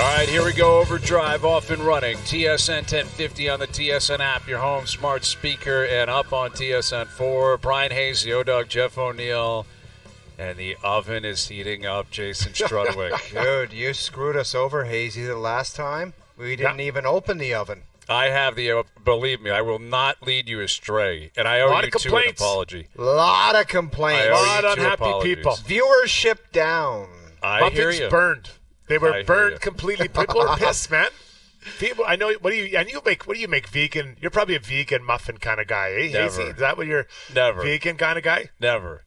All right, here we go. OverDrive off and running. TSN 1050 on the TSN app, your home smart speaker, and up on TSN 4. Bryan Hayes, the O-Dog, Jeff O'Neill, and the oven is heating up. Jason Strudwick. Dude, you screwed us over, Hazy, the last time. We didn't even open the oven. I have the, believe me, I will not lead you astray, and I owe you two an apology. A lot of complaints. A lot of unhappy people. Viewership down. I hear you. Muffins burned. They were burned completely. People are pissed, man. People, I know. What do you make vegan? You're probably a vegan muffin kind of guy, eh? Never. Hazy? Is that what you're? Never. Vegan kind of guy? Never.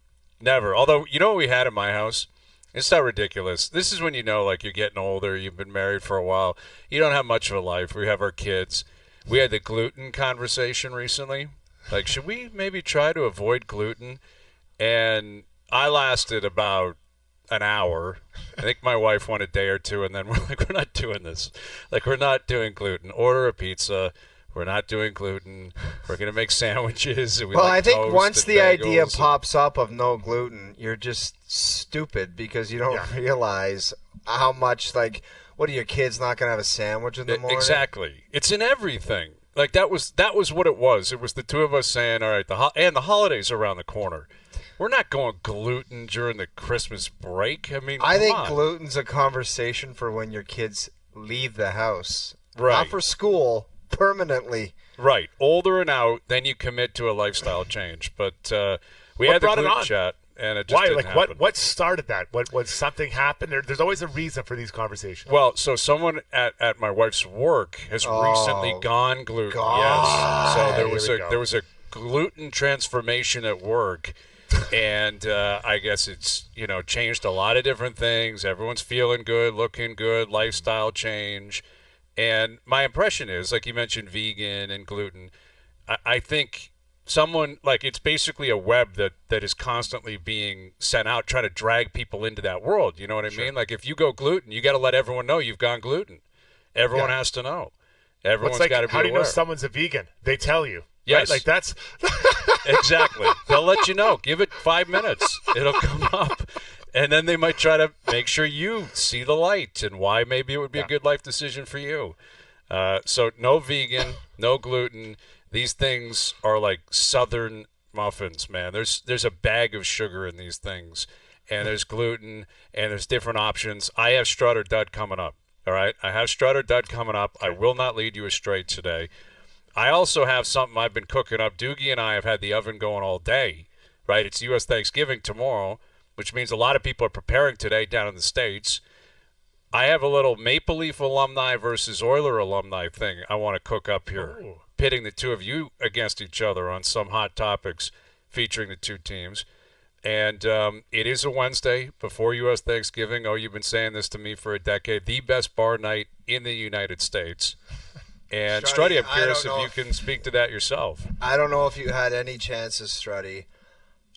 Although, you know what we had in my house? It's not ridiculous. This is when you know, like, you're getting older. You've been married for a while. You don't have much of a life. We have our kids. We had the gluten conversation recently. Like, should we maybe try to avoid gluten? And I lasted about an hour. I think my wife went a day or two, and then we're like, we're not doing this. Like, we're not doing gluten. Order a pizza. We're not doing gluten. We're going to make sandwiches. And I think once the idea bagels pops up of no gluten, you're just stupid because you don't realize how much, like, what are your kids not going to have a sandwich in the morning? Exactly. It's in everything. Like, that was what it was. It was the two of us saying, all right, and the holidays are around the corner. We're not going gluten during the Christmas break. I mean, I think gluten's a conversation for when your kids leave the house. Right. Not for school, permanently. Right. Older and out, then you commit to a lifestyle change. But we had the gluten chat, and it just didn't happen. What started that? What something happened? There's always a reason for these conversations. Well, so someone at my wife's work has recently gone gluten. Yes. So there was a gluten transformation at work. And I guess it's, changed a lot of different things. Everyone's feeling good, looking good, lifestyle change. And my impression is, like you mentioned, vegan and gluten, I think someone, like, it's basically a web that is constantly being sent out, trying to drag people into that world. You know what I mean? Like, if you go gluten, you got to let everyone know you've gone gluten. Everyone has to know. Everyone's got to be aware. How do you know someone's a vegan? They tell you. Yes. Right? Like, that's... Exactly. They'll let you know. Give it 5 minutes. It'll come up. And then they might try to make sure you see the light and why maybe it would be a good life decision for you. So no vegan, no gluten. These things are like Southern muffins, man. There's a bag of sugar in these things. And there's gluten, and there's different options. I have Strut or Dud coming up. All right? I have Strut or Dud coming up. I will not lead you astray today. I also have something I've been cooking up. Doogie and I have had the oven going all day, right? It's U.S. Thanksgiving tomorrow, which means a lot of people are preparing today down in the States. I have a little Maple Leaf alumni versus Oiler alumni thing I want to cook up here, pitting the two of you against each other on some hot topics featuring the two teams. And it is a Wednesday before U.S. Thanksgiving. Oh, you've been saying this to me for a decade. The best bar night in the United States. And Struddy, I'm curious if you can speak to that yourself. I don't know if you had any chances, Struddy.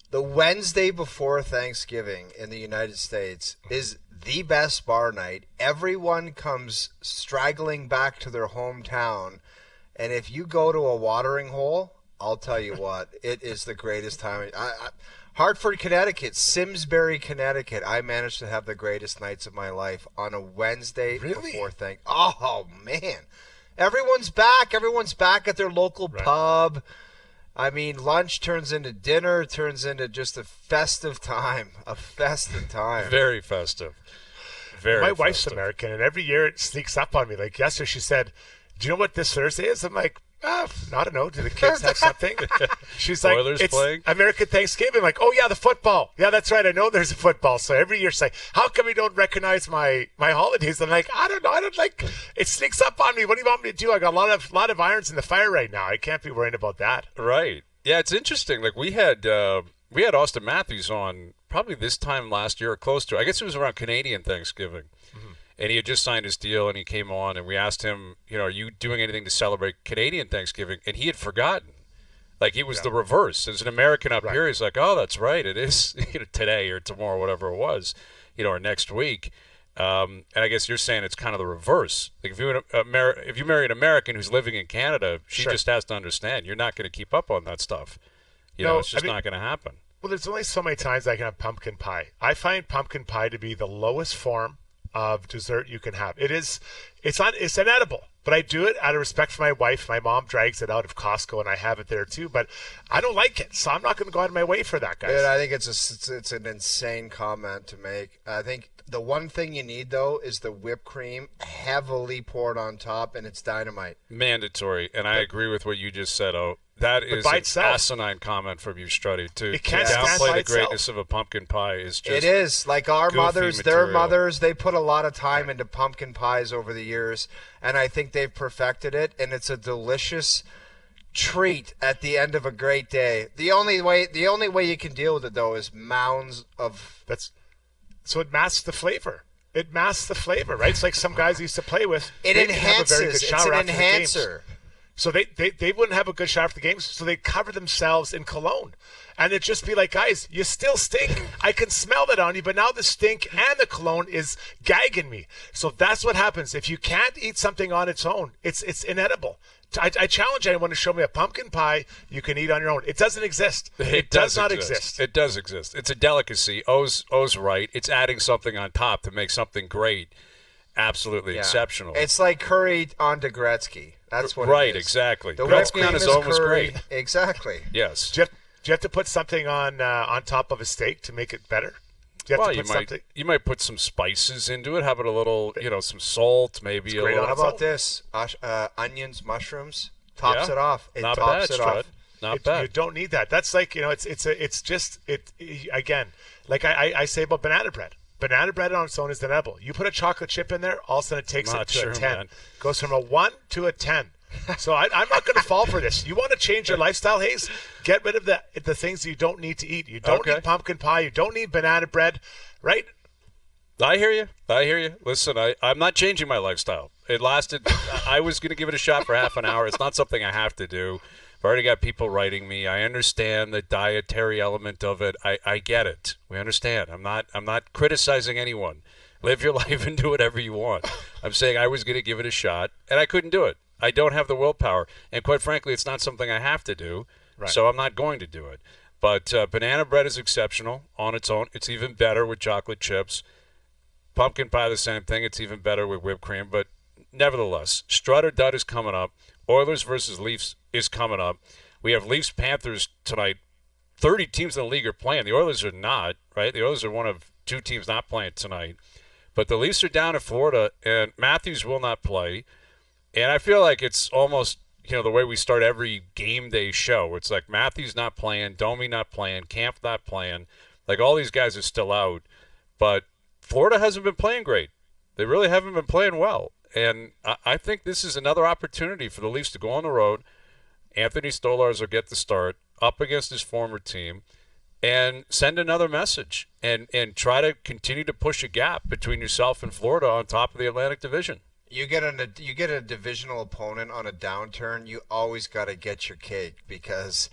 The Wednesday before Thanksgiving in the United States is the best bar night. Everyone comes straggling back to their hometown. And if you go to a watering hole, I'll tell you what, it is the greatest time. Hartford, Connecticut, Simsbury, Connecticut. I managed to have the greatest nights of my life on a Wednesday before Thanksgiving. Oh, man. Everyone's back. Everyone's back at their local pub. I mean, lunch turns into dinner, turns into just a festive time. A festive time. Very festive. Very My festive. wife's American, and every year it sneaks up on me. Like yesterday, she said, "Do you know what this Thursday is?" I'm like, I don't know. Do the kids have something? She's like, Oilers it's playing? American Thanksgiving. I'm like, oh, yeah, the football. Yeah, that's right. I know there's a football. So every year she's like, how come you don't recognize my holidays? I'm like, I don't know. I don't like it sneaks up on me. What do you want me to do? I got a lot of irons in the fire right now. I can't be worried about that. Right. Yeah, it's interesting. Like we had Austin Matthews on probably this time last year or close to it. I guess it was around Canadian Thanksgiving. Mm-hmm. And he had just signed his deal, and he came on, and we asked him, are you doing anything to celebrate Canadian Thanksgiving? And he had forgotten. Like, he was the reverse. As an American up here, he's like, oh, that's right, it is today or tomorrow, whatever it was, or next week. And I guess you're saying it's kind of the reverse. Like, if you marry an American who's living in Canada, she just has to understand you're not going to keep up on that stuff. It's just not going to happen. Well, there's only so many times I can have pumpkin pie. I find pumpkin pie to be the lowest form of dessert you can have. It's inedible, but I do it out of respect for my wife. My mom drags it out of Costco, and I have it there too. But I don't like it, so I'm not going to go out of my way for that, guys. Dude, I think it's an insane comment to make. I think the one thing you need though is the whipped cream heavily poured on top, and it's dynamite. Mandatory, and I agree with what you just said. That is an asinine comment from you, Struddy, too. It can't downplay the itself. greatness of a pumpkin pie is just It is. Like our mothers, their material. mothers, they put a lot of time into pumpkin pies over the years, and I think they've perfected it, and it's a delicious treat at the end of a great day. The only way you can deal with it, though, is mounds of... So it masks the flavor. It masks the flavor, right? It's like some guys used to play with. It enhances. It's an enhancer. So they wouldn't have a good shower after the games, so they cover themselves in cologne. And it'd just be like, guys, you still stink. I can smell that on you, but now the stink and the cologne is gagging me. So that's what happens. If you can't eat something on its own, it's inedible. I challenge anyone to show me a pumpkin pie you can eat on your own. It doesn't exist. It does not exist. It does exist. It's a delicacy. O's right. It's adding something on top to make something great. Absolutely exceptional. It's like curry on to Gretzky. That's what right, it is. exactly. The Gretzky on his own was curry. great. Exactly. Yes. Do you have to put something on top of a steak to make it better? You might put some spices into it. How about a little, some salt, maybe a little. How about this? Onions, mushrooms, tops it off. It Not tops bad, it off. Not bad. You don't need that. That's like, again, like I say about banana bread. Banana bread on its own is inedible. You put a chocolate chip in there, all of a sudden it takes it to a 10. Man. Goes from a 1 to a 10. So I'm not going to fall for this. You want to change your lifestyle, Hayes? Get rid of the things you don't need to eat. You don't need pumpkin pie. You don't need banana bread, right? I hear you. Listen, I'm not changing my lifestyle. It lasted. I was going to give it a shot for half an hour. It's not something I have to do. I've already got people writing me. I understand the dietary element of it. I get it. We understand. I'm not criticizing anyone. Live your life and do whatever you want. I'm saying I was going to give it a shot, and I couldn't do it. I don't have the willpower. And quite frankly, it's not something I have to do, so I'm not going to do it. But banana bread is exceptional on its own. It's even better with chocolate chips. Pumpkin pie, the same thing. It's even better with whipped cream. But nevertheless, Strud or Dud is coming up. Oilers versus Leafs is coming up. We have Leafs-Panthers tonight. 30 teams in the league are playing. The Oilers are not, right? The Oilers are one of two teams not playing tonight. But the Leafs are down in Florida, and Matthews will not play. And I feel like it's almost, the way we start every game day show. It's like Matthews not playing, Domi not playing, Camp not playing. Like all these guys are still out. But Florida hasn't been playing great. They really haven't been playing well. And I think this is another opportunity for the Leafs to go on the road. Anthony Stolarz will get the start up against his former team and send another message and try to continue to push a gap between yourself and Florida on top of the Atlantic Division. You get a divisional opponent on a downturn, you always got to get your cake because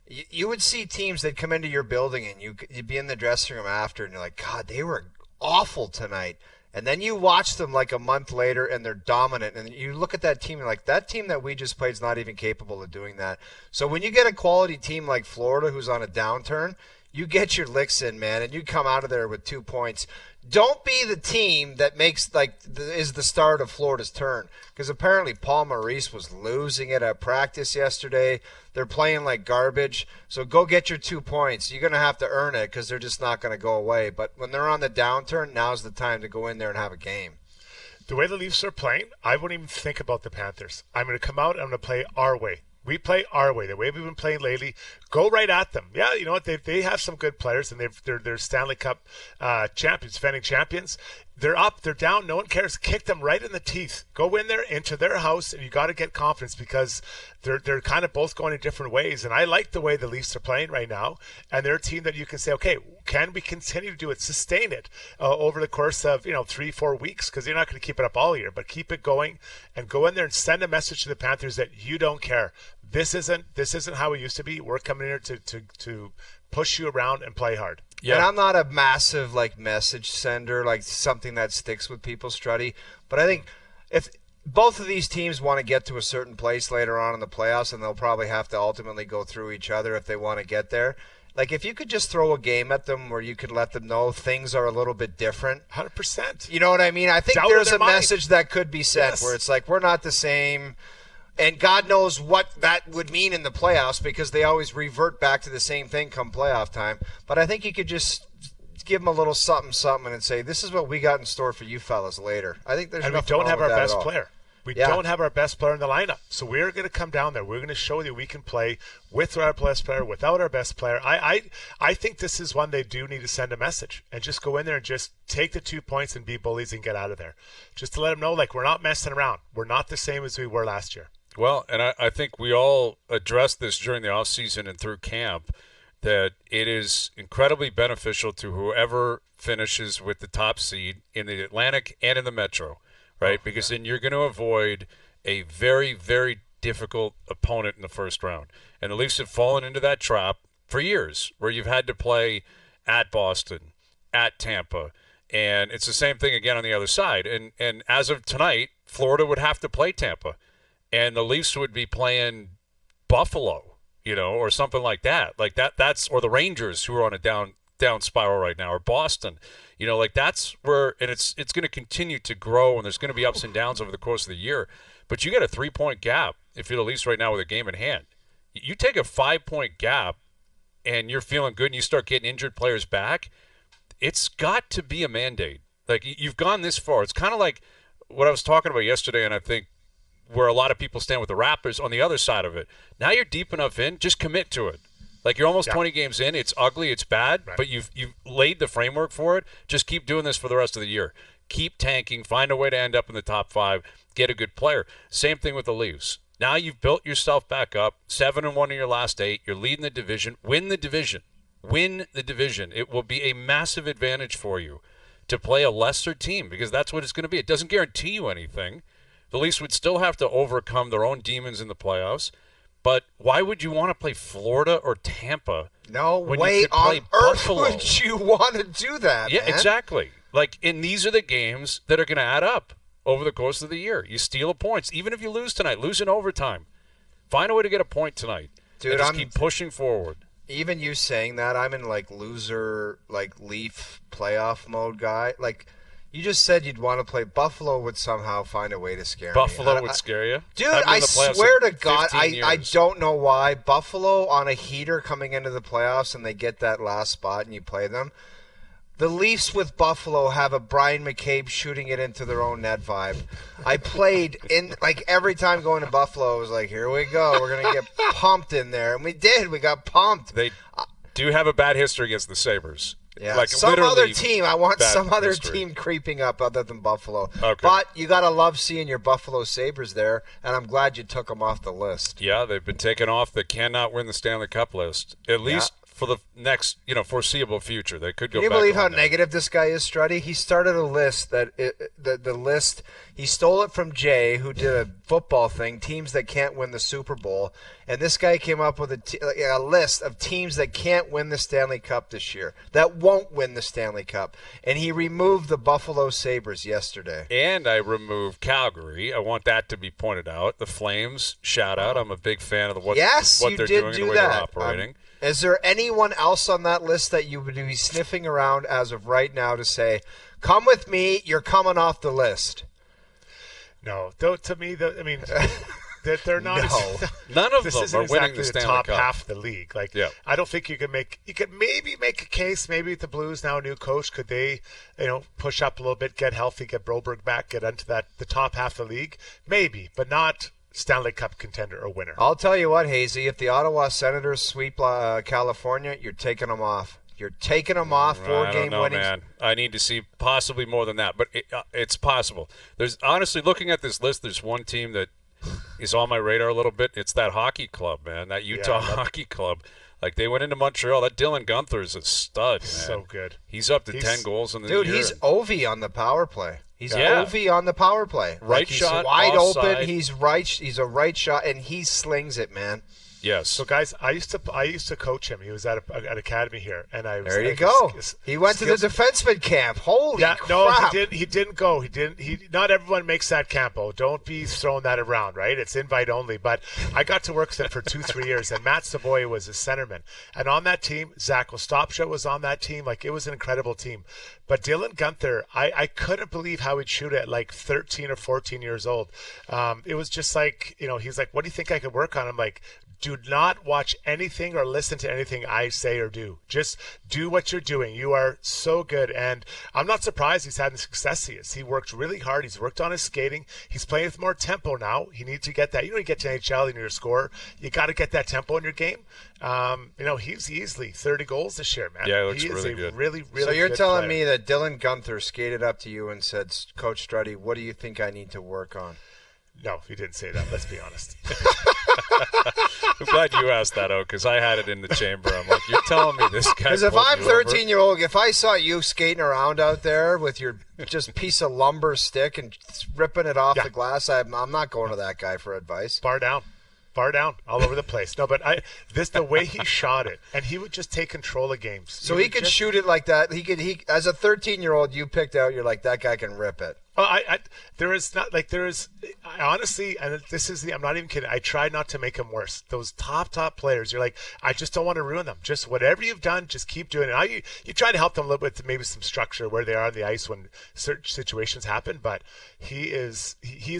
you would see teams that come into your building and you'd be in the dressing room after and you're like, God, they were awful tonight. And then you watch them like a month later and they're dominant. And you look at that team and you're like, that team that we just played is not even capable of doing that. So when you get a quality team like Florida who's on a downturn, you get your licks in, man, and you come out of there with 2 points. Don't be the team that is the start of Florida's turn, because apparently Paul Maurice was losing it at practice yesterday. They're playing like garbage, so go get your 2 points. You're going to have to earn it because they're just not going to go away. But when they're on the downturn, now's the time to go in there and have a game. The way the Leafs are playing, I wouldn't even think about the Panthers. I'm going to come out and I'm going to play our way. We play our way, the way we've been playing lately. Go right at them. Yeah, you know what? They have some good players, and they're Stanley Cup champions, defending champions. They're up, they're down. No one cares. Kick them right in the teeth. Go in there into their house, and you got to get confidence because they're kind of both going in different ways. And I like the way the Leafs are playing right now. And they're a team that you can say, okay, can we continue to do it, sustain it over the course of 3-4 weeks? Because you're not going to keep it up all year, but keep it going and go in there and send a message to the Panthers that you don't care. This isn't how it used to be. We're coming here to push you around and play hard. Yeah. And I'm not a massive message sender, something that sticks with people, Struddy. But I think if both of these teams want to get to a certain place later on in the playoffs, and they'll probably have to ultimately go through each other if they want to get there. Like, if you could just throw a game at them where you could let them know things are a little bit different. 100%. You know what I mean? I think Doubt there's in a their mind. message that could be sent where it's like, we're not the same. And God knows what that would mean in the playoffs because they always revert back to the same thing come playoff time. But I think you could just give them a little something and say, this is what we got in store for you fellas later. I think there's And we nothing don't wrong have with our that best at all. player. We don't have our best player in the lineup. So we're going to come down there. We're going to show you we can play with our best player, without our best player. I think this is one they do need to send a message and just go in there and just take the 2 points and be bullies and get out of there. Just to let them know, like, we're not messing around. We're not the same as we were last year. Well, and I think we all addressed this during the offseason and through camp, that it is incredibly beneficial to whoever finishes with the top seed in the Atlantic and in the Metro, right? Because then you're going to avoid a very, very difficult opponent in the first round. And the Leafs have fallen into that trap for years, where you've had to play at Boston, at Tampa, and it's the same thing again on the other side. And as of tonight, Florida would have to play Tampa, and the Leafs would be playing Buffalo, or something like that. Like that's or the Rangers, who are on a down spiral right now, or Boston. That's where, and it's going to continue to grow, and there's going to be ups and downs over the course of the year. But you got a 3-point gap if you're the Leafs right now with a game in hand. You take a 5-point gap, and you're feeling good, and you start getting injured players back. It's got to be a mandate. Like, you've gone this far. It's kind of like what I was talking about yesterday, and I think where a lot of people stand with the Raptors on the other side of it. Now you're deep enough in, just commit to it. Like, you're almost 20 games in. It's ugly. It's bad, right. But you've laid the framework for it. Just keep doing this for the rest of the year. Keep tanking. Find a way to end up in the top 5. Get a good player. Same thing with the Leafs. Now you've built yourself back up. 7-1 in your last 8. You're leading the division. Win the division. Win the division. It will be a massive advantage for you to play a lesser team, because that's what it's going to be. It doesn't guarantee you anything. The Leafs would still have to overcome their own demons in the playoffs. But why would you want to play Florida or Tampa? No when way you could on play earth Buffalo? would you want to do that, Yeah, man. exactly. And these are the games that are going to add up over the course of the year. You steal points. Even if you lose tonight, lose in overtime. Find a way to get a point tonight. Dude, and just keep pushing forward. Even you saying that, I'm in, loser, Leaf playoff mode guy. You just said you'd want to play. Buffalo would somehow find a way to scare me. Buffalo would scare you? Dude, I swear to God, I years. don't know why. Buffalo on a heater coming into the playoffs, and they get that last spot and you play them. The Leafs with Buffalo have a Brian McCabe shooting it into their own net vibe. I played in, every time going to Buffalo, it was like, here we go. We're going to get pumped in there. And we did. We got pumped. They do have a bad history against the Sabres. Yeah, some other team. I want some other team creeping up other than Buffalo. Okay. But you got to love seeing your Buffalo Sabres there, and I'm glad you took them off the list. Yeah, they've been taken off the cannot win the Stanley Cup list, at least for the next foreseeable future. They could go back. Can you believe how on that. negative this guy is, Struddy? He started a list the list, he stole it from Jay, who did a football thing, teams that can't win the Super Bowl. And this guy came up with a list of teams that can't win the Stanley Cup this year, that won't win the Stanley Cup. And he removed the Buffalo Sabres yesterday. And I removed Calgary. I want that to be pointed out. The Flames, shout out. I'm a big fan of what they're doing and the way they're operating. Is there anyone else on that list that you would be sniffing around as of right now to say, come with me, you're coming off the list? No. Though, to me, they're not. No. None of this them isn't are winning exactly the the Stanley top Cup. half of the league. I don't think you could maybe make a case. Maybe with the Blues now, a new coach, could they, push up a little bit, get healthy, get Broberg back, get into the top half of the league? Maybe, but not Stanley Cup contender or winner. I'll tell you what, Hazy, if the Ottawa Senators sweep California, you're taking them off. You're taking them off. 4-game winning. Man. I need to see possibly more than that, but it's possible. There's honestly, looking at this list, there's one team that is on my radar a little bit. It's that hockey club, man. That Utah hockey club. They went into Montreal. That Dylan Guenther is a stud, man. So good. He's up to 10 goals in the year. Dude, he's Ovi on the power play. He's Yeah. Ovi on the power play. Right he's shot, wide offside. open. He's a right shot, and he slings it, man. Yes. So guys, I used to coach him. He was at an academy here, and I was There you go. He went to the defenseman camp. Holy crap. No, he didn't go. Not everyone makes that camp. Oh, don't be throwing that around, right? It's invite only. But I got to work with him for 2-3 years, and Matt Savoy was a centerman. And on that team, Zach Slapshot was on that team. Like, it was an incredible team. But Dylan Guenther, I couldn't believe how he'd shoot at like 13 or 14 years old. It was just like, he's like, what do you think I could work on? I'm like, do not watch anything or listen to anything I say or do. Just do what you're doing. You are so good. And I'm not surprised he's had the success he is. He worked really hard. He's worked on his skating. He's playing with more tempo now. He needs to get that. You get to NHL and you're a scorer. You got to get that tempo in your game. He's easily 30 goals this year, man. Yeah, he looks he is really a good. really, really So you're good telling player. me that Dylan Guenther skated up to you and said, Coach Struddy, what do you think I need to work on? No, he didn't say that. Let's be honest. I'm glad you asked that, because I had it in the chamber. I'm like, you're telling me this guy. Because if I'm 13-year-old, if I saw you skating around out there with your just piece of lumber stick and ripping it off the glass, I'm not going to that guy for advice. Bar down, all over the place. No, but the way he shot it, and he would just take control of games. So he could shoot it like that. He as a 13-year-old, you picked out. You're like, that guy can rip it. Honestly, and I'm not even kidding. I try not to make them worse. Those top players, you're like, I just don't want to ruin them. Just whatever you've done, just keep doing it. You try to help them a little bit with maybe some structure where they are on the ice when certain situations happen. But he's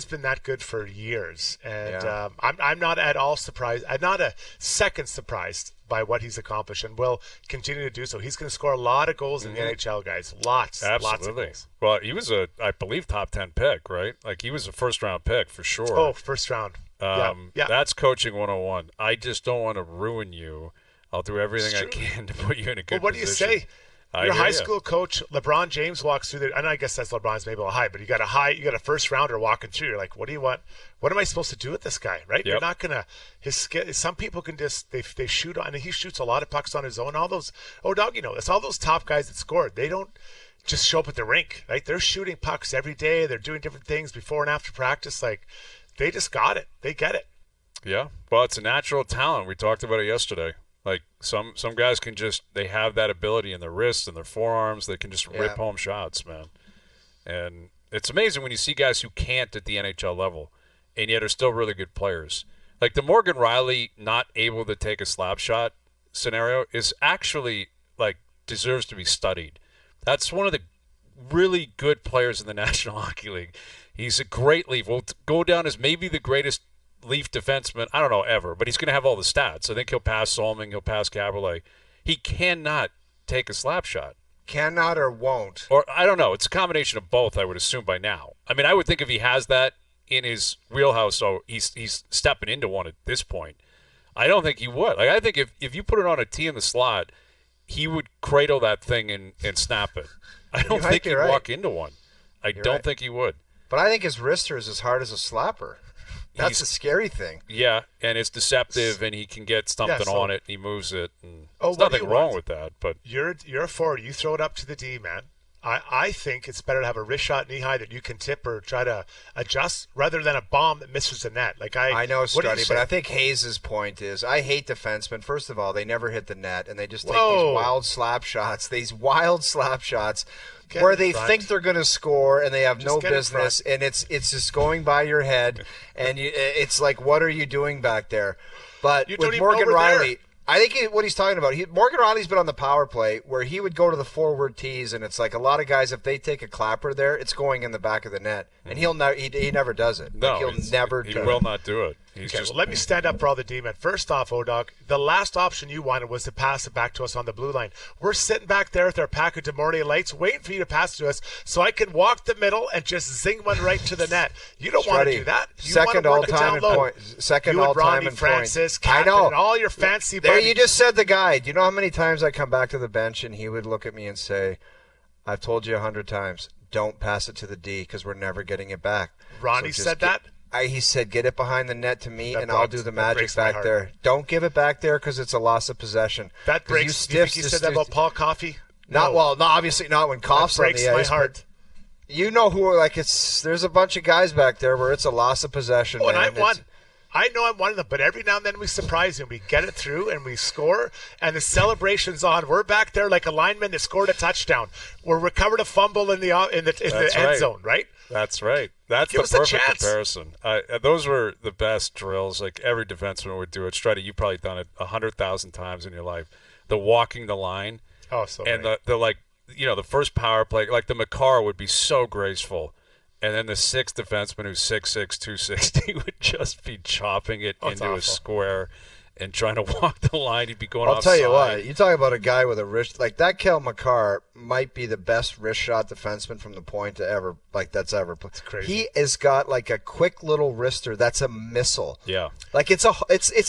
been that good for years, and I'm not at all surprised. I'm not a second surprised by what he's accomplished, and will continue to do so. He's going to score a lot of goals in the NHL, guys. Lots of goals. Well, he was I believe, top 10 pick, right? Like, he was a first-round pick for sure. Oh, first round. Yeah. That's coaching 101. I just don't want to ruin you. I'll do everything I can to put you in a good position. Well, what do you say? Your high school coach, LeBron James, walks through there, and I guess that's LeBron's maybe a high, but you got a first rounder walking through. You're like, what do you want? What am I supposed to do with this guy? Right? Yep. You're not gonna. Some people can just they shoot on, and he shoots a lot of pucks on his own. All those, it's all those top guys that scored. They don't just show up at the rink, right? They're shooting pucks every day. They're doing different things before and after practice. Like, they just got it. They get it. Yeah. Well, it's a natural talent. We talked about it yesterday. Like, some guys they have that ability in their wrists and their forearms. They can just rip home shots, man. And it's amazing when you see guys who can't at the NHL level and yet are still really good players. Like, the Morgan Rielly not able to take a slap shot scenario is actually, like, deserves to be studied. That's one of the really good players in the National Hockey League. He's a great Leaf. Will go down as maybe the greatest Leaf defenseman, I don't know, ever, but he's going to have all the stats. I think he'll pass Solming, he'll pass Caberlet. He cannot take a slap shot. Cannot or won't. Or, I don't know. It's a combination of both, I would assume, by now. I mean, I would think if he has that in his wheelhouse, so he's stepping into one at this point. I don't think he would. Like, I think if you put it on a tee in the slot, he would cradle that thing and snap it. I don't think he'd walk into one. I don't think he would. But I think his wrister is as hard as a slapper. That's a scary thing. Yeah, and it's deceptive, and he can get something on it, and he moves it. And there's what nothing wrong with that. But you're a forward. You throw it up to the D, man. I think it's better to have a wrist shot knee high that you can tip or try to adjust rather than a bomb that misses the net. Like, I know, Struddy, but I think Hayes' point is I hate defensemen. First of all, they never hit the net, and they just take these wild slap shots. Where they think they're going to score and they have no business, and it's just going by your head, and it's like, what are you doing back there? But with Morgan Rielly, I think what he's talking about, Morgan Rielly's been on the power play where he would go to the forward tees, and it's like a lot of guys, if they take a clapper there, it's going in the back of the net, and he never does it. No, like, he will not do it. Let me stand up for all the D-men. First off, O-Dog, the last option you wanted was to pass it back to us on the blue line. We're sitting back there with our pack of DeMornay lights waiting for you to pass to us so I can walk the middle and just zing one right to the net. You don't want to do that. You second all-time in points. Second all-time in Francis, points. I know. And all your fancy there, buddies. You just said the guy. Do you know how many times I come back to the bench and he would look at me and say, I've told you 100 times, don't pass it to the D because we're never getting it back. Ronnie said that? He said, get it behind the net to me, and I'll do the magic back there. Don't give it back there because it's a loss of possession. That breaks. Do you think he said that about Paul Coffey? No, obviously not when Coff's on the ice. That breaks my heart. You know who? There's a bunch of guys back there where it's a loss of possession. Oh, man. and I won. I know I'm one of them, but every now and then we surprise him. We get it through and we score, and the celebration's on. We're back there like a lineman that scored a touchdown. We're recovered a fumble in the end zone, right? That's right. That's the perfect comparison. Those were the best drills. Like every defenseman would do it. Struddy, you've probably done it 100,000 times in your life. The walking the line. Oh, so and right. the first power play, like the Makar would be so graceful. And then the sixth defenseman, who's 6'6", 260, would just be chopping it into a square and trying to walk the line. He'd be going offside. I'll tell you what, you talk about a guy with a wrist, like that Cale Makar might be the best wrist shot defenseman from the point to ever, like that's ever played. It's crazy. He has got like a quick little wrister that's a missile. Yeah. Like it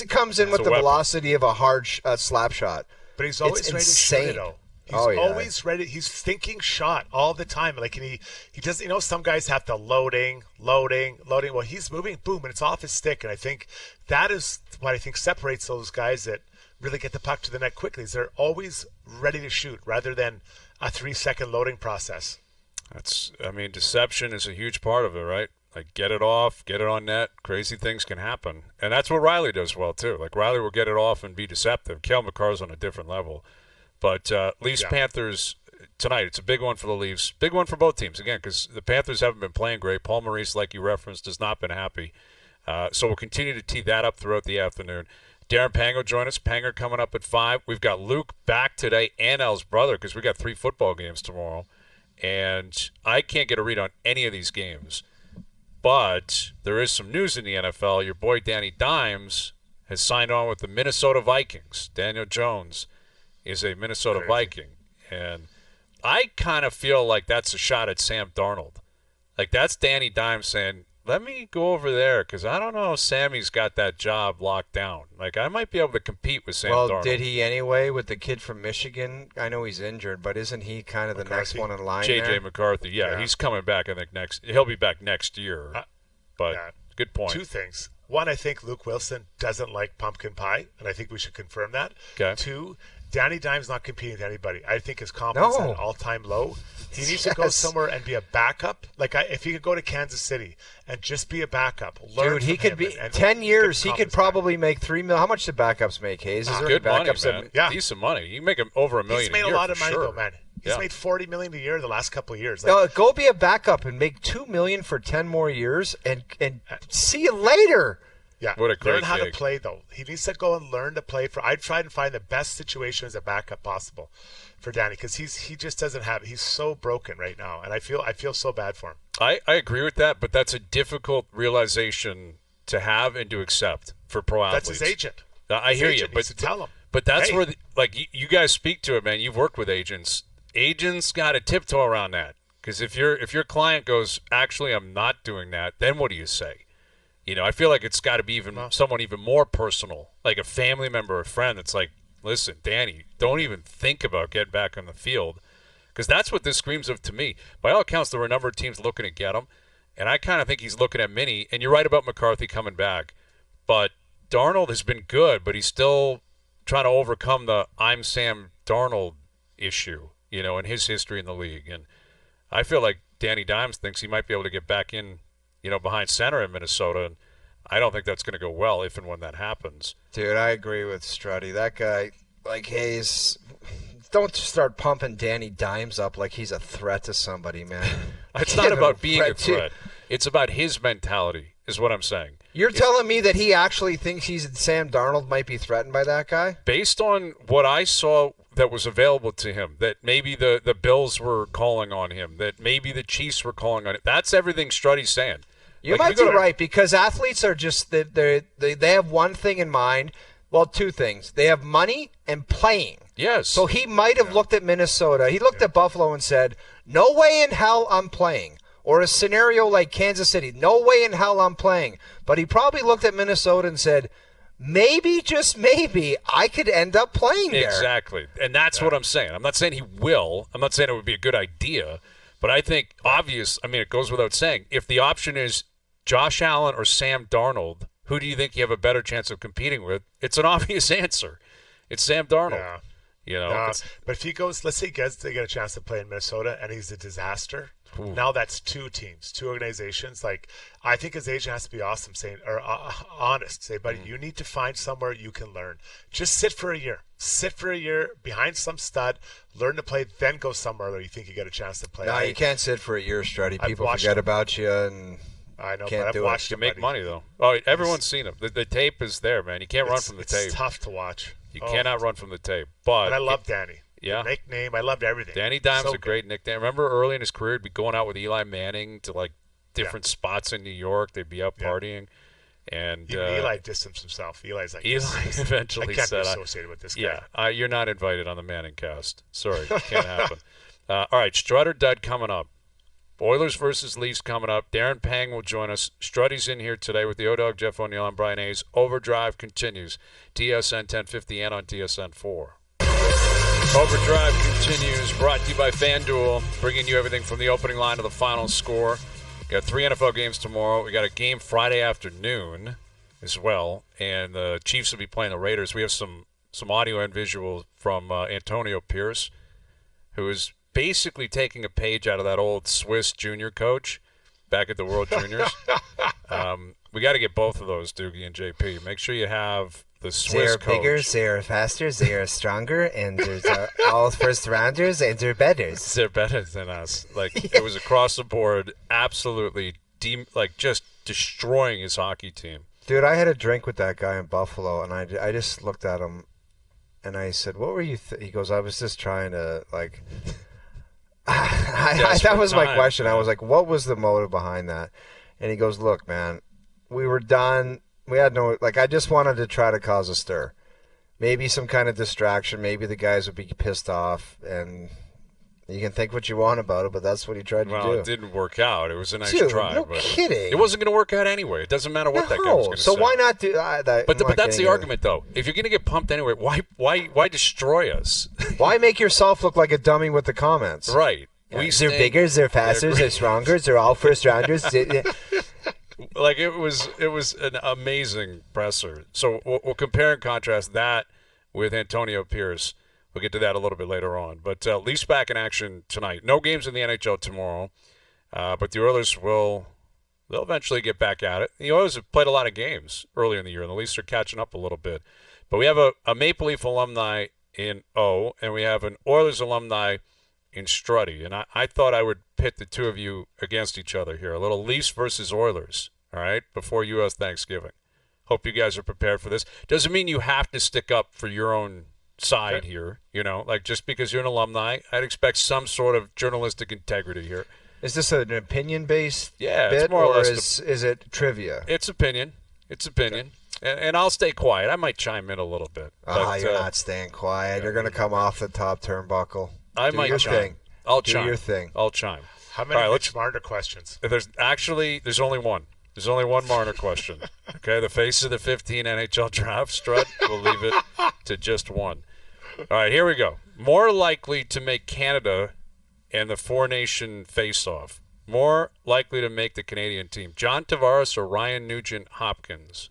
comes in with the velocity of a hard slap shot. But he's always ready to shoot it, though. He's always ready. He's thinking shot all the time. Like, and he does. Some guys have to loading. Well, he's moving, boom, and it's off his stick. And I think that is what I think separates those guys that really get the puck to the net quickly. Is they're always ready to shoot rather than a 3-second loading process. Deception is a huge part of it, right? Like, get it off, get it on net. Crazy things can happen, and that's what Rielly does well too. Like Rielly will get it off and be deceptive. Cale Makar's on a different level. But Leafs-Panthers tonight, it's a big one for the Leafs. Big one for both teams, again, because the Panthers haven't been playing great. Paul Maurice, like you referenced, has not been happy. So we'll continue to tee that up throughout the afternoon. Darren Pang will join us. Panger coming up at 5. We've got Luke back today and El's brother because we got 3 football games tomorrow. And I can't get a read on any of these games. But there is some news in the NFL. Your boy Danny Dimes has signed on with the Minnesota Vikings. Daniel Jones is a Minnesota Viking. And I kind of feel like that's a shot at Sam Darnold. Like that's Danny Dimes saying, let me go over there because I don't know if Sammy's got that job locked down. Like I might be able to compete with Sam Darnold. Well, did he anyway with the kid from Michigan? I know he's injured, but isn't he kind of the next one in line J.J. there? McCarthy, yeah, he's coming back, I think, he'll be back next year. Good point. 2 things. One, I think Luke Wilson doesn't like pumpkin pie, and I think we should confirm that. Okay. 2, Danny Dimes not competing with anybody. I think his confidence is at an all-time low. He needs to go somewhere and be a backup. Like if he could go to Kansas City and just be a backup, learn. Dude, he could be 10 years. He could probably make $3 million. How much do backups make, Hayes? Is there good any backups money, man. Yeah, decent money. You can make him over $1 million. He's made a lot of money, sure. though, man. He's made $40 million a year the last couple of years. Go be a backup and make $2 million for 10 more years, and see you later. Yeah, what a great learn how gig. to play, though. He needs to go and learn to play. I'd try and find the best situation as a backup possible for Danny because he just doesn't have it. He's so broken right now, and I feel so bad for him. I agree with that, but that's a difficult realization to have and to accept for pro athletes. That's his agent. I hear you, but to tell him. But that's where, you guys speak to it, man. You've worked with agents. Agents got to tiptoe around that because if your client goes, actually, I'm not doing that, then what do you say? I feel like it's got to be someone even more personal, like a family member or friend that's like, listen, Danny, don't even think about getting back on the field because that's what this screams of to me. By all accounts, there were a number of teams looking to get him, and I kind of think he's looking at Minnie, and you're right about McCarthy coming back, but Darnold has been good, but he's still trying to overcome the I'm Sam Darnold issue, in his history in the league. And I feel like Danny Dimes thinks he might be able to get back in behind center in Minnesota, and I don't think that's going to go well if and when that happens. Dude, I agree with Struddy. That guy, like Hayes, don't start pumping Danny Dimes up like he's a threat to somebody, man. It's not about being a threat. It's about his mentality, is what I'm saying. You're telling me that he actually thinks Sam Darnold might be threatened by that guy? Based on what I saw that was available to him, that maybe the Bills were calling on him, that maybe the Chiefs were calling on him. That's everything Struddy's saying. You might be right because athletes are just they have one thing in mind. Well, 2 things. They have money and playing. Yes. So he might have looked at Minnesota. He looked at Buffalo and said, no way in hell I'm playing. Or a scenario like Kansas City, no way in hell I'm playing. But he probably looked at Minnesota and said, maybe, just maybe, I could end up playing there. Exactly. And that's what I'm saying. I'm not saying he will. I'm not saying it would be a good idea. But I think it goes without saying, if the option is Josh Allen or Sam Darnold, who do you think you have a better chance of competing with? It's an obvious answer. It's Sam Darnold. But if he goes, let's say they get a chance to play in Minnesota and he's a disaster, Ooh. Now that's 2 teams, 2 organizations. Like, I think his agent has to be awesome, honest. Say, buddy, you need to find somewhere you can learn. Just sit for a year. Sit for a year behind some stud, learn to play, then go somewhere where you think you get a chance to play. No, you can't sit for a year, Struddy. People forget about you, and I know, can't but do I've watched You him, make buddy. money, though. Oh, everyone's seen him. The tape is there, man. You can't run from the tape. It's tough to watch. You cannot run from the tape. But And I love Danny. Yeah. The nickname, I loved everything. Danny Dimes So a great nickname. Remember early in his career, he'd be going out with Eli Manning to like different spots in New York. They'd be out partying. And Even Eli distanced himself. Eli's like, Eli eventually I can't said, be associated with this guy. yeah, you're not invited on the Manning cast. Sorry, can't happen. All right, Strud or Dud coming up. Oilers versus Leafs coming up. Darren Pang will join us. Struddy's in here today with the O-Dog, Jeff O'Neill, and Bryan Hayes. Overdrive continues. TSN 1050 and on TSN 4. Overdrive continues, brought to you by FanDuel, bringing you everything from the opening line to the final score. Got 3 NFL games tomorrow. We got a game Friday afternoon as well, and the Chiefs will be playing the Raiders. We have some audio and visual from Antonio Pierce, who is basically taking a page out of that old Swiss junior coach back at the World Juniors. We got to get both of those, Doogie and JP. Make sure you have the Swiss coach. They're bigger, they're faster, they're stronger, and there's all first rounders, and they're better. They're better than us. Like, it was across the board, absolutely, just destroying his hockey team. Dude, I had a drink with that guy in Buffalo, and I just looked at him, and I said, what were you he goes, I was just trying to, like... that was my question. I was like, what was the motive behind that? And he goes, look, man, we were done. We had no, like, I just wanted to try to cause a stir. Maybe some kind of distraction. Maybe the guys would be pissed off. And you can think what you want about it, but that's what he tried to do. Well, it didn't work out. It was a nice try. No but kidding. It wasn't going to work out anyway. It doesn't matter what that guy was going to say. So why not do that? But that's the argument, though. If you're going to get pumped anyway, why destroy us? Why make yourself look like a dummy with the comments? Right. Yeah, they're bigger, they're faster, they're stronger, they're all first rounders. Like, it was an amazing presser. So we'll compare and contrast that with Antonio Pierce. We'll get to that a little bit later on. But Leafs back in action tonight. No games in the NHL tomorrow. But the Oilers they'll eventually get back at it. The Oilers have played a lot of games earlier in the year, and the Leafs are catching up a little bit. But we have a Maple Leaf alumni in O, and we have an Oilers alumni in Struddy. And I thought I would pit the two of you against each other here. A little Leafs versus Oilers, all right, before U.S. Thanksgiving. Hope you guys are prepared for this. Doesn't mean you have to stick up for your own side here, like just because you're an alumni, I'd expect some sort of journalistic integrity here. Is this an opinion-based bit, it's more or less is it trivia? It's opinion. Okay. And I'll stay quiet. I might chime in a little bit. You're not staying quiet. You're going to come off the top turnbuckle. I might chime. Thing. I'll do chime. your thing. I'll chime. How many All right, smarter questions? There's only one. There's only one Marner question. Okay, the face of the 15 NHL draft, Strud. We'll leave it to just one. All right, here we go. More likely to make Canada and the four-nation face-off. More likely to make the Canadian team. John Tavares or Ryan Nugent-Hopkins?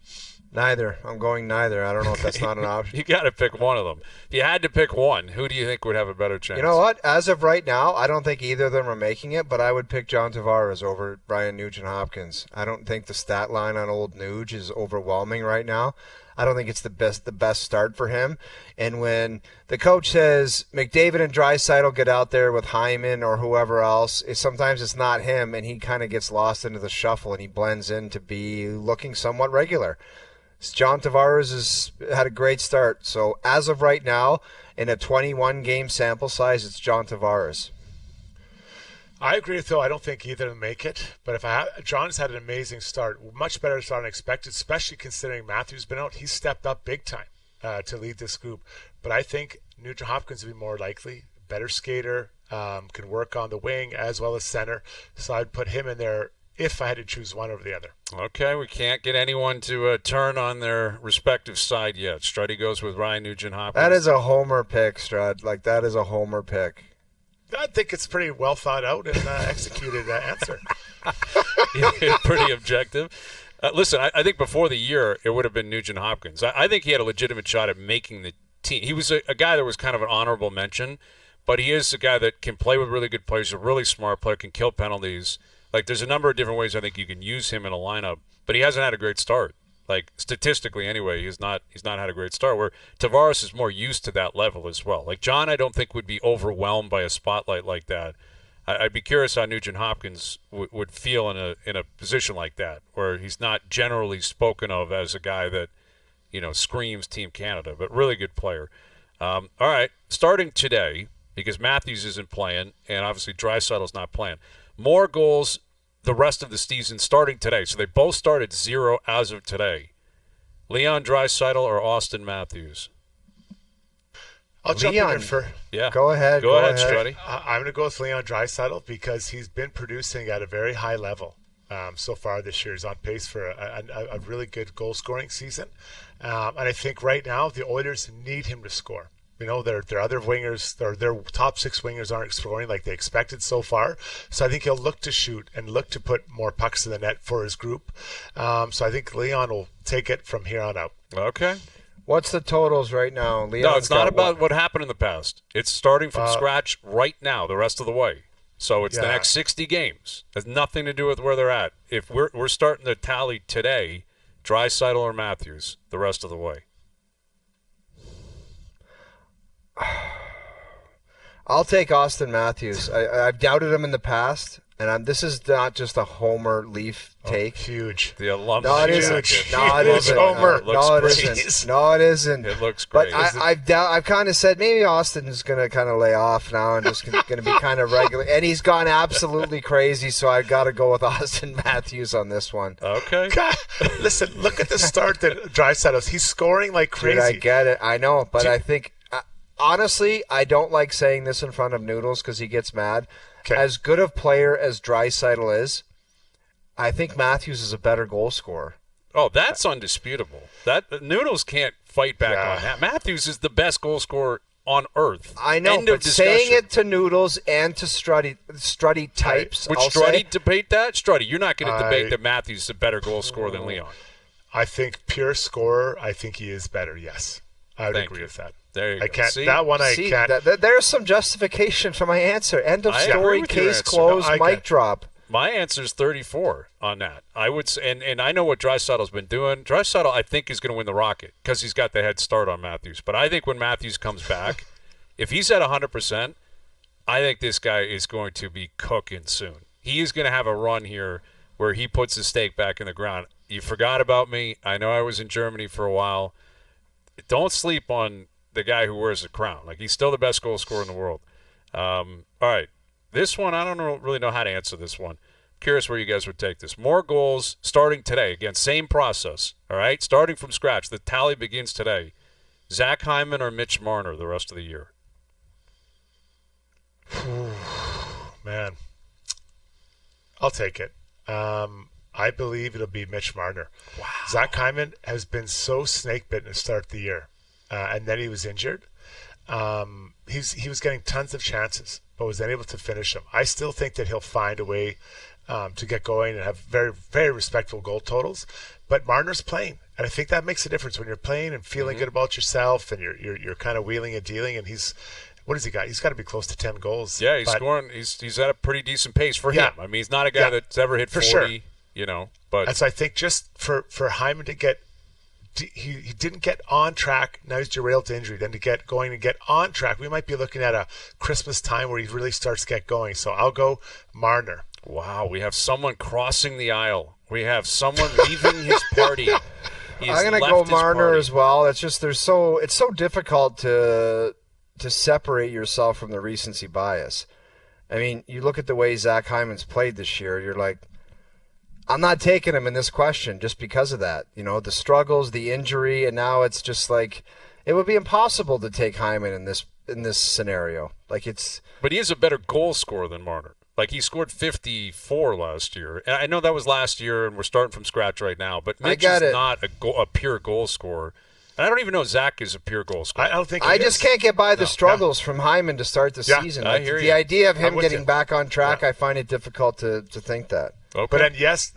Neither. I'm going neither. I don't know if that's not an option. You got to pick one of them. If you had to pick one, who do you think would have a better chance? You know what? As of right now, I don't think either of them are making it, but I would pick John Tavares over Ryan Nugent-Hopkins. I don't think the stat line on old Nuge is overwhelming right now. I don't think it's the best start for him. And when the coach says McDavid and Draisaitl get out there with Hyman or whoever else, sometimes it's not him, and he kind of gets lost into the shuffle, and he blends in to be looking somewhat regular. John Tavares has had a great start. So as of right now, in a 21-game sample size, it's John Tavares. I agree with Phil. I don't think either of them make it. But John's had an amazing start, much better start than expected, especially considering Matthew's been out. He's stepped up big time to lead this group. But I think Nugent-Hopkins would be more likely, better skater, can work on the wing as well as center. So I'd put him in there if I had to choose one over the other. Okay, we can't get anyone to turn on their respective side yet. Struddy goes with Ryan Nugent-Hopkins. That is a homer pick, Strud. Like, that is a homer pick. I think it's pretty well thought out and executed answer. Pretty objective. Listen, I think before the year, it would have been Nugent-Hopkins. I think he had a legitimate shot at making the team. He was a guy that was kind of an honorable mention, but he is a guy that can play with really good players, a really smart player, can kill penalties. Like, there's a number of different ways I think you can use him in a lineup, but he hasn't had a great start. Like, statistically anyway, he's not had a great start, where Tavares is more used to that level as well. Like, John, I don't think would be overwhelmed by a spotlight like that. I'd be curious how Nugent Hopkins would feel in a position like that, where he's not generally spoken of as a guy that, screams Team Canada, but really good player. All right, starting today, because Matthews isn't playing, and obviously Draisaitl's not playing. More goals the rest of the season starting today. So they both start at 0 as of today. Leon Draisaitl or Austin Matthews? I'll jump in there for. Yeah. Go ahead, Struddy. I'm going to go with Leon Draisaitl because he's been producing at a very high level so far this year. He's on pace for a really good goal-scoring season. And I think right now the Oilers need him to score. Their other wingers, their top 6 wingers aren't scoring like they expected so far. So I think he'll look to shoot and look to put more pucks in the net for his group. So I think Leon will take it from here on out. Okay. What's the totals right now? No, it's not about what happened in the past. It's starting from scratch right now, the rest of the way. So it's the next 60 games. It has nothing to do with where they're at. If we're starting the tally today, Draisaitl or Matthews, the rest of the way. I'll take Austin Matthews. I've doubted him in the past, and this is not just a Homer Leaf take. Huge. The alum. No, it isn't. No, it isn't. Homer. No, it isn't. No, it isn't. It looks great. But I've kind of said maybe Austin is going to kind of lay off now and just going to be kind of regular. And he's gone absolutely crazy, so I've got to go with Austin Matthews on this one. Okay. God, listen, look at the start that Draisaitl. He's scoring like crazy. Dude, I get it. I know, but I think, honestly, I don't like saying this in front of Noodles because he gets mad. Okay. As good a player as Draisaitl is, I think Matthews is a better goal scorer. Oh, that's undisputable. That Noodles can't fight back on that. Matthews is the best goal scorer on earth. I know, but saying it to Noodles and to Struddy types. Would Struddy debate that? Struddy, you're not going to debate that Matthews is a better goal scorer than Leon. I think pure scorer, I think he is better, yes. I would agree with that. There you go. Can't. See? That one I can't. There's some justification for my answer. End of story, case closed, mic drop. My answer is 34 on that. I would say, and I know what Draisaitl's been doing. Draisaitl, I think, is going to win the Rocket because he's got the head start on Matthews. But I think when Matthews comes back, if he's at 100%, I think this guy is going to be cooking soon. He is going to have a run here where he puts his stake back in the ground. You forgot about me. I know I was in Germany for a while. Don't sleep on the guy who wears the crown. Like, he's still the best goal scorer in the world. All right. This one, I don't really know how to answer this one. Curious where you guys would take this. More goals starting today. Again, same process. All right? Starting from scratch. The tally begins today. Zach Hyman or Mitch Marner the rest of the year? Man. I'll take it. I believe it'll be Mitch Marner. Wow. Zach Hyman has been so snake-bitten to start the year. And then he was injured. He was getting tons of chances, but was unable to finish them. I still think that he'll find a way to get going and have very, very respectable goal totals. But Marner's playing, and I think that makes a difference when you're playing and feeling good about yourself, and you're kind of wheeling and dealing. And what has he got? He's got to be close to 10 goals. Yeah, he's scoring. He's at a pretty decent pace for him. I mean, he's not a guy that's ever hit 40. Sure. But and so I think just for Hyman to get. He didn't get on track. Now he's derailed to injury. Then to get going and get on track, we might be looking at a Christmas time where he really starts to get going. So I'll go Marner. Wow, we have someone crossing the aisle. We have someone leaving his party. I'm going to go Marner as well. It's just it's so difficult to separate yourself from the recency bias. I mean, you look at the way Zach Hyman's played this year, you're like, I'm not taking him in this question just because of that. The struggles, the injury, and now it's just like it would be impossible to take Hyman in this scenario. But he is a better goal scorer than Marner. Like, he scored 54 last year. And I know that was last year, and we're starting from scratch right now. But Mitch is not a pure goal scorer. And I don't even know Zach is a pure goal scorer. I don't think I just can't get by the struggles from Hyman to start the season. I hear you. The idea of him getting back on track, I find it difficult to think that. Okay. But then, yes,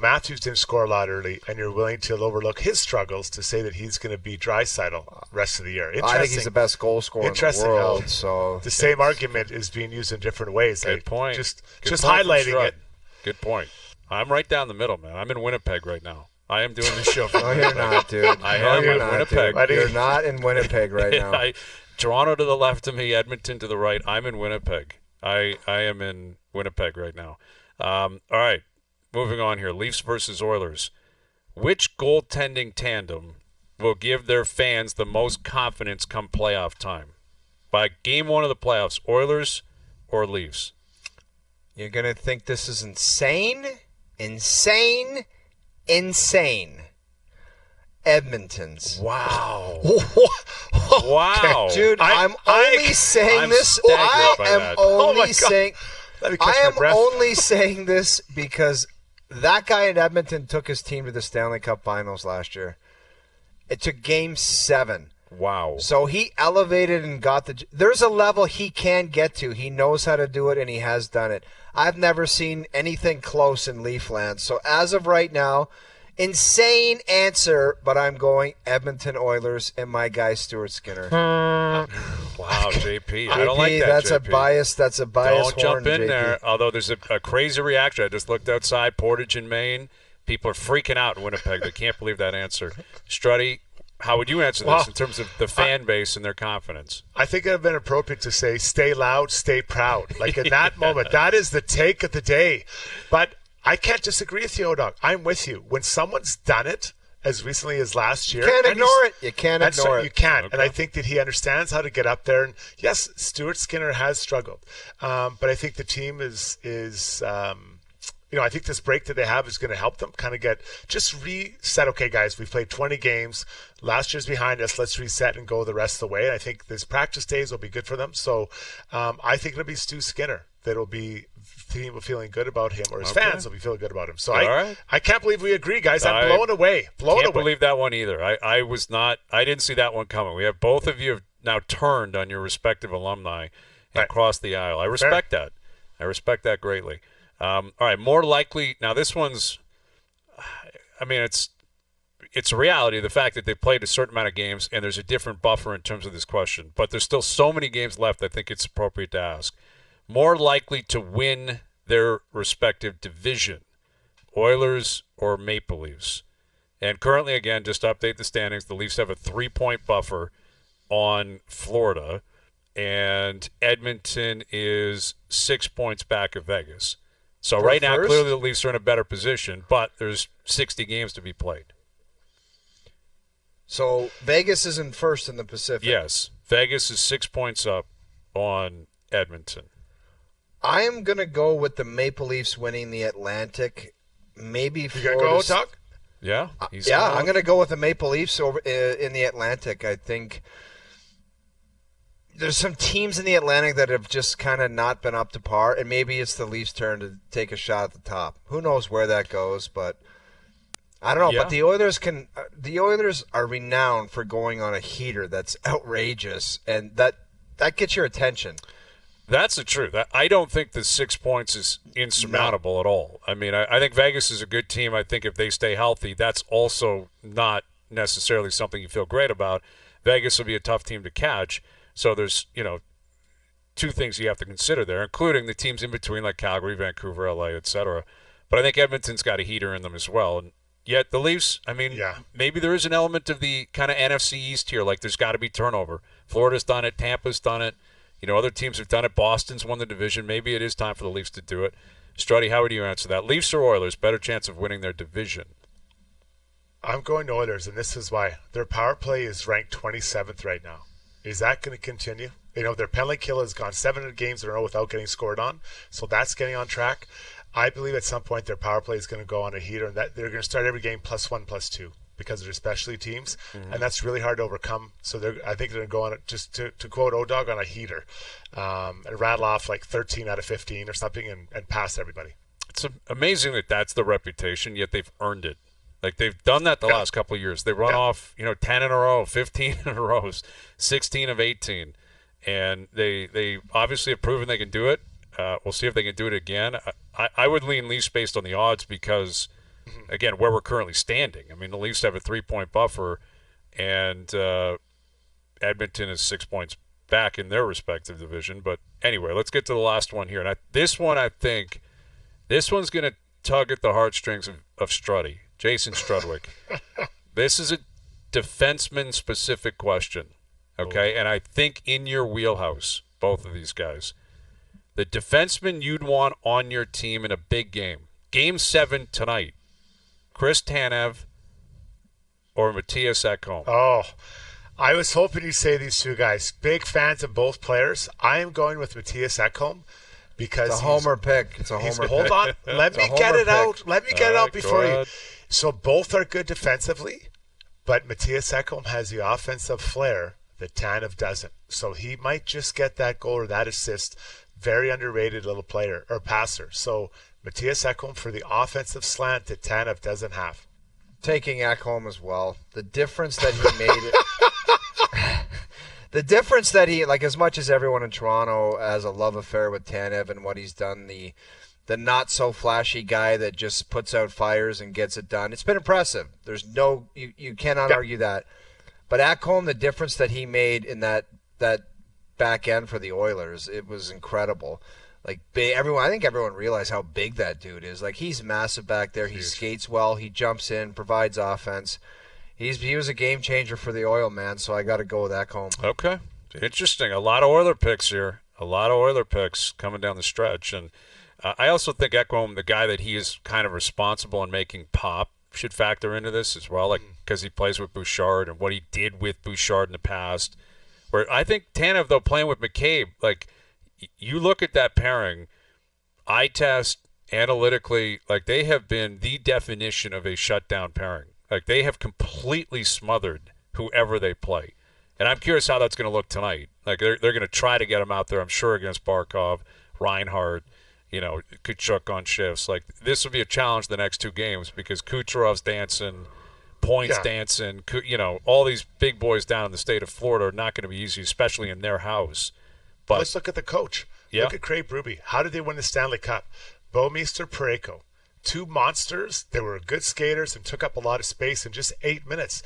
Matthews didn't score a lot early, and you're willing to overlook his struggles to say that he's going to be Draisaitl rest of the year. I think he's the best goal scorer in the world. So the same argument is being used in different ways. Good point. Just point highlighting it. Good point. I'm right down the middle, man. I'm in Winnipeg right now. I am doing this show. No, you're not, dude. I am in Winnipeg. You're not in Winnipeg right now. Toronto to the left of me, Edmonton to the right. I'm in Winnipeg. I am in Winnipeg right now. All right, moving on here. Leafs versus Oilers. Which goaltending tandem will give their fans the most confidence come playoff time? By game one of the playoffs, Oilers or Leafs? You're going to think this is insane. Edmonton's. Wow. Wow. Dude, I'm only saying this. I am only saying this because that guy in Edmonton took his team to the Stanley Cup Finals last year. It took Game 7. Wow. So he elevated and got there's a level he can get to. He knows how to do it, and he has done it. I've never seen anything close in Leafland. So as of right now, insane answer, but I'm going Edmonton Oilers and my guy Stuart Skinner. Wow, JP. I don't like that, that's JP. That's a bias. Don't jump in JP. there. Although there's a crazy reaction. I just looked outside, Portage in Maine. People are freaking out in Winnipeg. They can't believe that answer. Struddy, how would you answer this in terms of the fan base and their confidence? I think it would have been appropriate to say, stay loud, stay proud. Like in that moment, that is the take of the day. But I can't disagree with you, O-Dog. I'm with you. When someone's done it as recently as last year, you can't ignore it. You can't ignore it. You can't. Okay. And I think that he understands how to get up there. And yes, Stuart Skinner has struggled, but I think the team is I think this break that they have is going to help them kind of get just reset. Okay, guys, we've played 20 games. Last year's behind us. Let's reset and go the rest of the way. And I think this practice days will be good for them. So I think it'll be Stu Skinner that'll be team will feeling good about him, or his fans will be feeling good about him. So I can't believe we agree, guys. I'm blown away. Can't believe that one either. I was not. I didn't see that one coming. We have both of you have now turned on your respective alumni and crossed the aisle. I respect that. I respect that greatly. All right, more likely. Now this one's. I mean, it's a reality. The fact that they played a certain amount of games and there's a different buffer in terms of this question, but there's still so many games left. I think it's appropriate to ask. More likely to win their respective division, Oilers or Maple Leafs? And currently, again, just to update the standings, the Leafs have a 3-point buffer on Florida, and Edmonton is 6 points back of Vegas. So right now, clearly the Leafs are in a better position, but there's 60 games to be played. So Vegas is in first in the Pacific. Yes. Vegas is 6 points up on Edmonton. I am going to go with the Maple Leafs winning the Atlantic. Maybe you going to go, Doc? Yeah. I'm going to go with the Maple Leafs over in the Atlantic. I think there's some teams in the Atlantic that have just kind of not been up to par, and maybe it's the Leafs' turn to take a shot at the top. Who knows where that goes, but I don't know. Yeah. But the Oilers are renowned for going on a heater that's outrageous, and that gets your attention. That's the truth. I don't think the 6 points is insurmountable at all. I mean, I think Vegas is a good team. I think if they stay healthy, that's also not necessarily something you feel great about. Vegas will be a tough team to catch. So there's, two things you have to consider there, including the teams in between like Calgary, Vancouver, LA, etc. But I think Edmonton's got a heater in them as well. And yet the Leafs, maybe there is an element of the kind of NFC East here. Like there's got to be turnover. Florida's done it. Tampa's done it. Other teams have done it. Boston's won the division. Maybe it is time for the Leafs to do it. Struddy, how would you answer that? Leafs or Oilers, better chance of winning their division? I'm going Oilers, and this is why. Their power play is ranked 27th right now. Is that going to continue? Their penalty kill has gone 700 games in a row without getting scored on, so that's getting on track. I believe at some point their power play is going to go on a heater, and that they're going to start every game +1, +2. Because they're specialty teams, and that's really hard to overcome. So I think they're going to go on it, just to quote O-Dog, on a heater and rattle off like 13 out of 15 or something and pass everybody. It's amazing that that's the reputation, yet they've earned it. Like they've done that the last couple of years. They run off 10 in a row, 15 in a row, 16 of 18. And they obviously have proven they can do it. We'll see if they can do it again. I would lean Leafs based on the odds because, again, where we're currently standing. I mean, the Leafs have a 3-point buffer, and Edmonton is 6 points back in their respective division. But anyway, let's get to the last one here. And this one's going to tug at the heartstrings of Struddy, Jason Strudwick. This is a defenseman-specific question, okay? And I think in your wheelhouse, both of these guys. The defenseman you'd want on your team in a big game. Game 7 tonight. Chris Tanev or Matthias Ekholm. Oh, I was hoping you'd say these two guys. Big fans of both players. I am going with Matthias Ekholm because it's a homer pick. It's a homer pick. Hold on. Let me get it out. Let me get it out before you. So both are good defensively, but Matthias Ekholm has the offensive flair that Tanev doesn't. So he might just get that goal or that assist. Very underrated little player or passer. So Matthias Ekholm for the offensive slant that Tanev doesn't have. Taking Ekholm as well. The difference that he made the difference that he, like, as much as everyone in Toronto has a love affair with Tanev and what he's done, the not so flashy guy that just puts out fires and gets it done. It's been impressive. There's no you cannot argue that. But Ekholm, the difference that he made in that back end for the Oilers, it was incredible. Like, I think everyone realized how big that dude is. Like, he's massive back there. He skates well. He jumps in, provides offense. He was a game changer for the Oil, man. So I got to go with Ekholm. Okay, interesting. A lot of Oiler picks here. A lot of Oiler picks coming down the stretch, and I also think Ekholm, the guy that he is kind of responsible in making pop, should factor into this as well. Like, because he plays with Bouchard and what he did with Bouchard in the past. Where I think Tanev, though, playing with McCabe, like, you look at that pairing, eye test, analytically, like, they have been the definition of a shutdown pairing. Like, they have completely smothered whoever they play. And I'm curious how that's going to look tonight. Like, they're going to try to get him out there, I'm sure, against Barkov, Reinhart, Kachuk on shifts. Like, this will be a challenge the next 2 games because Kucherov's dancing, Point's dancing, all these big boys down in the state of Florida are not going to be easy, especially in their house. But let's look at the coach. Look at Craig Berube. How did they win the Stanley Cup? Bouwmeester, Parayko. 2 monsters. They were good skaters and took up a lot of space in just 8 minutes.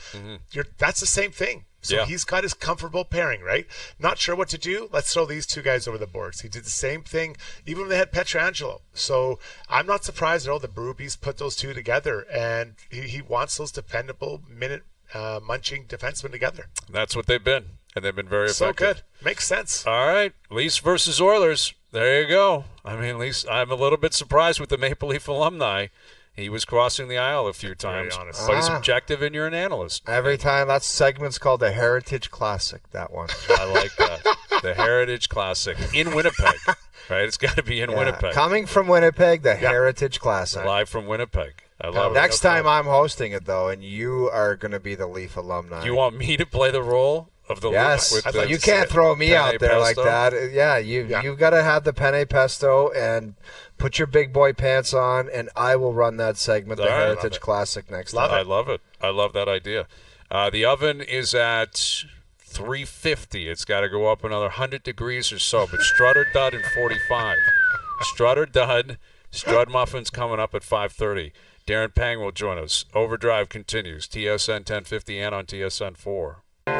That's the same thing. So he's got his comfortable pairing, right? Not sure what to do? Let's throw these 2 guys over the boards. He did the same thing even when they had Pietrangelo. So I'm not surprised at all that Berube's put those 2 together, and he wants those dependable minute-munching defensemen together. That's what they've been, and they've been very effective. So good. Makes sense. All right, Leafs versus Oilers. There you go. I mean, Leafs, I'm a little bit surprised with the Maple Leaf alumni. He was crossing the aisle a few times, but he's objective, and you're an analyst. Every time. That segment's called the Heritage Classic, that one. I like that. The Heritage Classic in Winnipeg, right? It's got to be in Winnipeg. Coming from Winnipeg, the Heritage Classic. Live from Winnipeg. I love it. Next time I'm hosting it, though, and you are going to be the Leaf alumni. You want me to play the role of the Leaf? Yes. You can't throw me out there like that. Yeah, you've got to have the penne pesto and put your big boy pants on, and I will run that segment, the Heritage Classic, next time. I love it. I love that idea. The oven is at 350. It's got to go up another 100 degrees or so, but Strutter Dud in 45. Strutter Dud, Strud Muffins coming up at 5:30. Darren Pang will join us. Overdrive continues. TSN 1050 and on TSN 4. All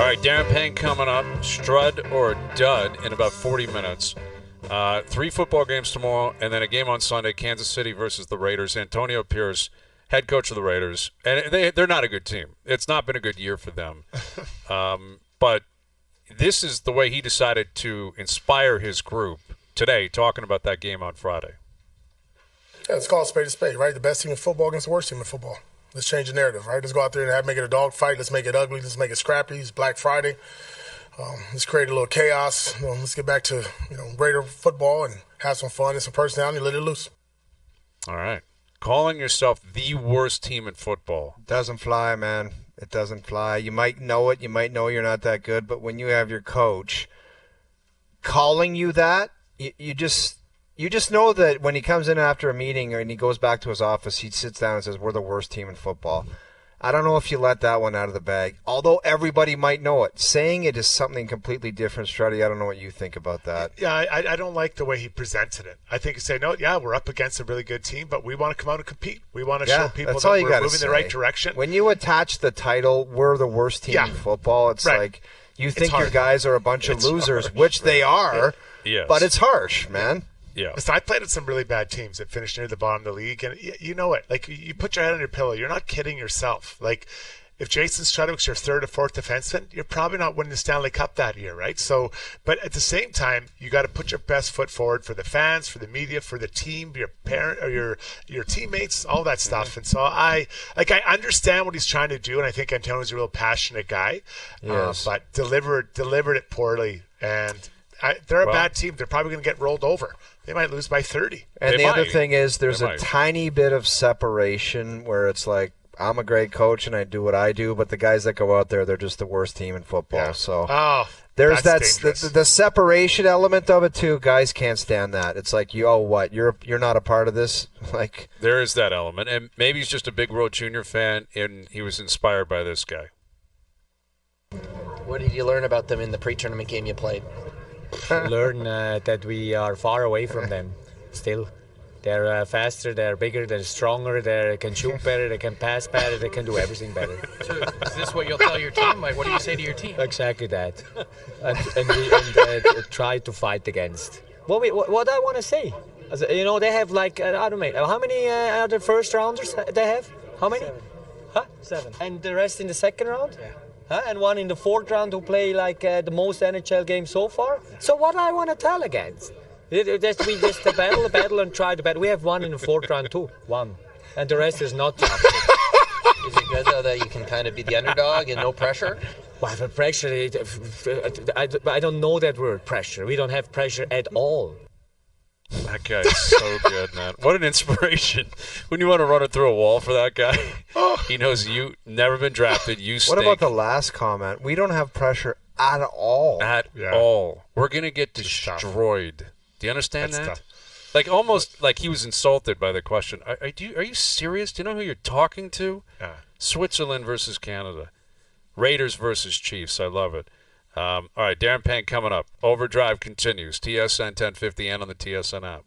right, Darren Pang coming up. Strud or Dud in about 40 minutes. 3 football games tomorrow, and then a game on Sunday, Kansas City versus the Raiders. Antonio Pierce, head coach of the Raiders, and they're not a good team. It's not been a good year for them. But this is the way he decided to inspire his group today, talking about that game on Friday. Yeah, it's called spade to spade, right? The best team in football against the worst team in football. Let's change the narrative, right? Let's go out there and make it a dog fight. Let's make it ugly. Let's make it scrappy. It's Black Friday. Let's create a little chaos. Let's get back to Raider football and have some fun and some personality and let it loose. All right. Calling yourself the worst team in football. Doesn't fly, man. It doesn't fly. You might know it. You might know you're not that good. But when you have your coach calling you that, you just know that when he comes in after a meeting and he goes back to his office, he sits down and says, we're the worst team in football. I don't know if you let that one out of the bag, although everybody might know it. Saying it is something completely different, Struddy. I don't know what you think about that. Yeah, I don't like the way he presented it. I think he said, no, yeah, we're up against a really good team, but we want to come out and compete. We want to show people that we're moving the right direction. When you attach the title, we're the worst team in football, it's like you think your guys are a bunch of losers, which they are, but it's harsh, man. Yeah. Listen, I played with some really bad teams that finished near the bottom of the league, and you know it. Like, you put your head on your pillow. You're not kidding yourself. Like, if Jason Strudwick's your third or fourth defenseman, you're probably not winning the Stanley Cup that year, right? So, but at the same time, you got to put your best foot forward for the fans, for the media, for the team, your parent or your teammates, all that stuff. And so I understand what he's trying to do, and I think Antonio's a real passionate guy. Yes. But delivered it poorly, and they're a bad team. They're probably going to get rolled over. They might lose by 30. And the other thing is there's a tiny bit of separation where it's like, I'm a great coach and I do what I do, but the guys that go out there, they're just the worst team in football. Yeah. So there's the separation element of it too. Guys can't stand that. It's like, you're not a part of this. Like, there is that element, and maybe he's just a big World Junior fan, and he was inspired by this guy. What did you learn about them in the pre-tournament game you played? Learn that we are far away from them still. They're faster, they're bigger, they're stronger, they can shoot better, they can pass better, they can do everything better. So is this what you'll tell your team? Like, what do you say to your team? Exactly that. and try to fight against. What I want to say, they have like, I don't know, how many other first rounders they have? How many? 7. Huh? 7. And the rest in the second round? Yeah. Huh? And one in the fourth round who play like the most NHL games so far. So what I want to tell against? We just battle and try to battle. We have one in the fourth round too, one, and the rest is not. Is it good though that you can kind of be the underdog and no pressure? Well, the pressure, I don't know that word pressure. We don't have pressure at all. That guy is so good, man. What an inspiration. When you want to run it through a wall for that guy, he knows you never been drafted. You stink. What about the last comment? We don't have pressure at all. At all. We're going to get destroyed. Do you understand that? Tough. Like, almost like he was insulted by the question. Are you serious? Do you know who you're talking to? Yeah. Switzerland versus Canada. Raiders versus Chiefs. I love it. All right, Darren Payne coming up. Overdrive continues. TSN 1050 and on the TSN app.